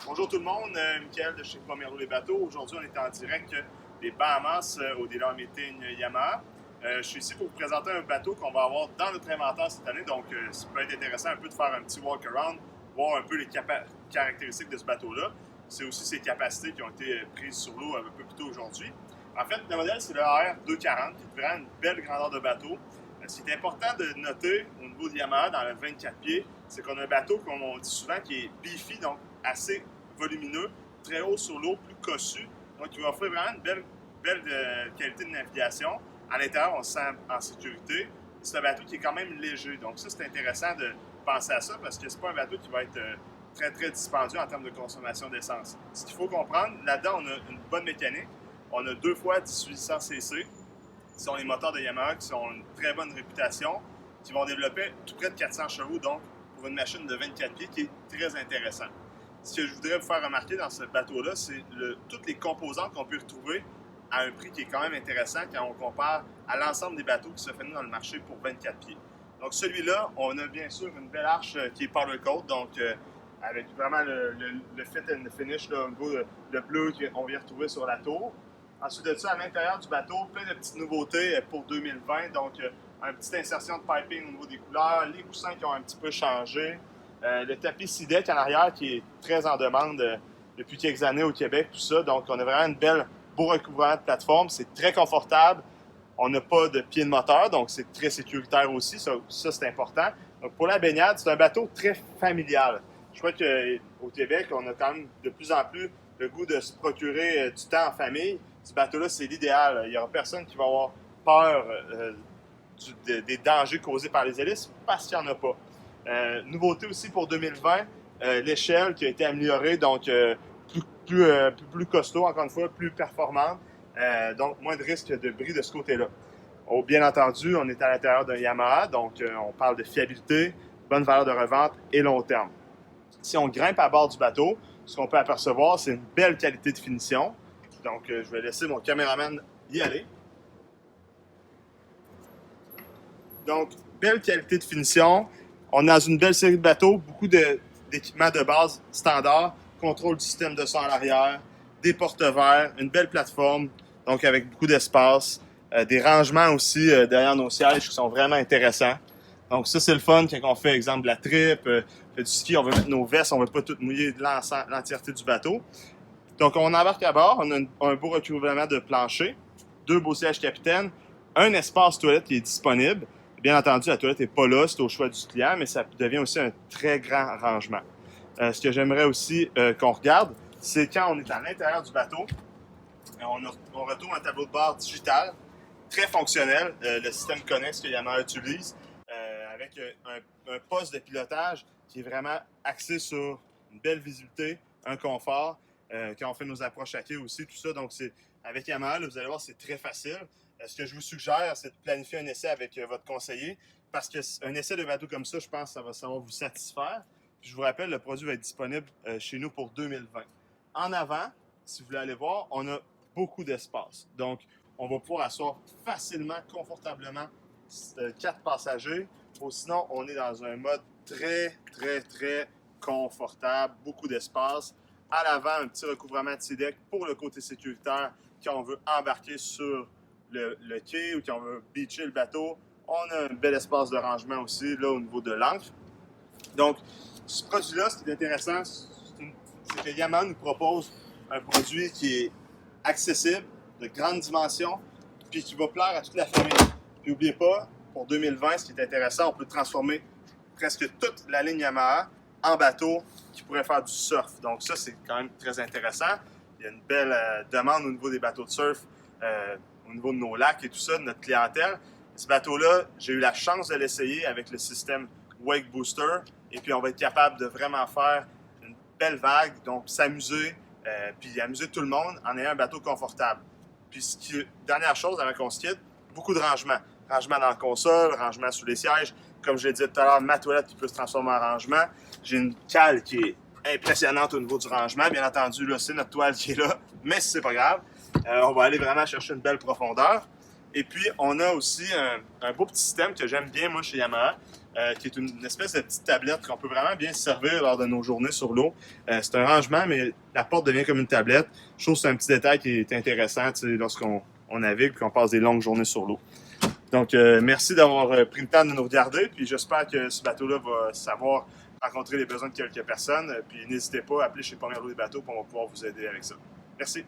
Bonjour tout le monde, Michael de chez Pomerleau les bateaux. Aujourd'hui, on est en direct des Bahamas au Dealer Meeting Yamaha. Je suis ici pour vous présenter un bateau qu'on va avoir dans notre inventaire cette année. Donc, ça peut être intéressant un peu de faire un petit walk-around, voir un peu les caractéristiques de ce bateau-là. C'est aussi ses capacités qui ont été prises sur l'eau un peu plus tôt aujourd'hui. En fait, le modèle, c'est le AR240, qui est vraiment une belle grandeur de bateau. Ce qui est important de noter au niveau de Yamaha dans le 24 pieds, c'est qu'on a un bateau, comme on dit souvent, qui est beefy, donc assez volumineux, très haut sur l'eau, plus cossu. Donc, il va offrir vraiment une belle qualité de navigation. À l'intérieur, on se sent en sécurité. C'est un bateau qui est quand même léger. Donc, ça, c'est intéressant de penser à ça parce que c'est pas un bateau qui va être très dispendieux en termes de consommation d'essence. Ce qu'il faut comprendre, là-dedans, on a une bonne mécanique. On a 2 fois 1800 cc. Ce sont les moteurs de Yamaha qui ont une très bonne réputation, qui vont développer tout près de 400 chevaux, donc pour une machine de 24 pieds qui est très intéressant. Ce que je voudrais vous faire remarquer dans ce bateau-là, c'est toutes les composantes qu'on peut retrouver à un prix qui est quand même intéressant quand on compare à l'ensemble des bateaux qui se font dans le marché pour 24 pieds. Donc celui-là, on a bien sûr une belle arche qui est powder coat, donc avec vraiment le fit and finish là, au niveau de bleu qu'on vient retrouver sur la tour. Ensuite de ça, à l'intérieur du bateau, plein de petites nouveautés pour 2020. Donc, une petite insertion de piping au niveau des couleurs, les coussins qui ont un petit peu changé, le tapis SeaDeck en arrière qui est très en demande depuis quelques années au Québec, tout ça. Donc, on a vraiment une beau recouvrement de plateforme. C'est très confortable. On n'a pas de pied de moteur, donc c'est très sécuritaire aussi. Ça c'est important. Donc, pour la baignade, c'est un bateau très familial. Je crois qu'au Québec, on a quand même de plus en plus le goût de se procurer du temps en famille. Ce bateau-là, c'est l'idéal. Il n'y aura personne qui va avoir peur des dangers causés par les hélices parce qu'il n'y en a pas. Nouveauté aussi pour 2020, l'échelle qui a été améliorée, donc plus costaud, encore une fois, plus performante, donc moins de risque de bris de ce côté-là. Bien entendu, on est à l'intérieur d'un Yamaha, donc on parle de fiabilité, bonne valeur de revente et long terme. Si on grimpe à bord du bateau, ce qu'on peut apercevoir, c'est une belle qualité de finition. Donc, je vais laisser mon caméraman y aller. Donc, belle qualité de finition. On est dans une belle série de bateaux, beaucoup d'équipements de base standard, contrôle du système de son à l'arrière, des porte-verres, une belle plateforme, donc avec beaucoup d'espace, des rangements aussi derrière nos sièges qui sont vraiment intéressants. Donc, ça, c'est le fun quand on fait, exemple, de la trip, fait du ski, on veut mettre nos vestes, on ne veut pas tout mouiller de l'entièreté du bateau. Donc, on embarque à bord, on a un beau recouvrement de plancher, 2 beaux sièges capitaine, un espace toilette qui est disponible. Bien entendu, la toilette n'est pas là, c'est au choix du client, mais ça devient aussi un très grand rangement. Ce que j'aimerais aussi qu'on regarde, c'est quand on est à l'intérieur du bateau, on retrouve un tableau de bord digital, très fonctionnel, le système Connex que Yamaha utilise, avec un poste de pilotage qui est vraiment axé sur une belle visibilité, un confort. Quand on fait nos approches à quai aussi, tout ça. Donc, avec Yamaha, là, vous allez voir, c'est très facile. Ce que je vous suggère, c'est de planifier un essai avec votre conseiller parce qu'un essai de bateau comme ça, je pense que ça va vous satisfaire. Puis, je vous rappelle, le produit va être disponible chez nous pour 2020. En avant, si vous voulez aller voir, on a beaucoup d'espace. Donc, on va pouvoir asseoir facilement, confortablement 4 passagers. Ou sinon, on est dans un mode très confortable, beaucoup d'espace. À l'avant, un petit recouvrement de SeaDeck pour le côté sécuritaire quand on veut embarquer sur le quai ou quand on veut beacher le bateau. On a un bel espace de rangement aussi là au niveau de l'ancre. Donc, ce produit-là, ce qui est intéressant, c'est que Yamaha nous propose un produit qui est accessible, de grande dimension, puis qui va plaire à toute la famille. Puis n'oubliez pas, pour 2020, ce qui est intéressant, on peut transformer presque toute la ligne Yamaha en bateau qui pourrait faire du surf. Donc ça, c'est quand même très intéressant. Il y a une belle demande au niveau des bateaux de surf, au niveau de nos lacs et tout ça, de notre clientèle. Ce bateau-là, j'ai eu la chance de l'essayer avec le système Wake Booster. Et puis, on va être capable de vraiment faire une belle vague, donc s'amuser, puis amuser tout le monde en ayant un bateau confortable. Puis, dernière chose avant qu'on se quitte, beaucoup de rangements. Rangement dans la console, rangement sous les sièges. Comme je l'ai dit tout à l'heure, ma toilette qui peut se transformer en rangement. J'ai une cale qui est impressionnante au niveau du rangement. Bien entendu, là, c'est notre toile qui est là, mais c'est pas grave. On va aller vraiment chercher une belle profondeur. Et puis, on a aussi un beau petit système que j'aime bien, moi, chez Yamaha, qui est une espèce de petite tablette qu'on peut vraiment bien se servir lors de nos journées sur l'eau. C'est un rangement, mais la porte devient comme une tablette. Je trouve que c'est un petit détail qui est intéressant lorsqu'on navigue et qu'on passe des longues journées sur l'eau. Donc, merci d'avoir pris le temps de nous regarder. Puis, j'espère que ce bateau-là va savoir rencontrer les besoins de quelques personnes. Puis, n'hésitez pas à appeler chez Première Eau des Bateaux pour on va pouvoir vous aider avec ça. Merci.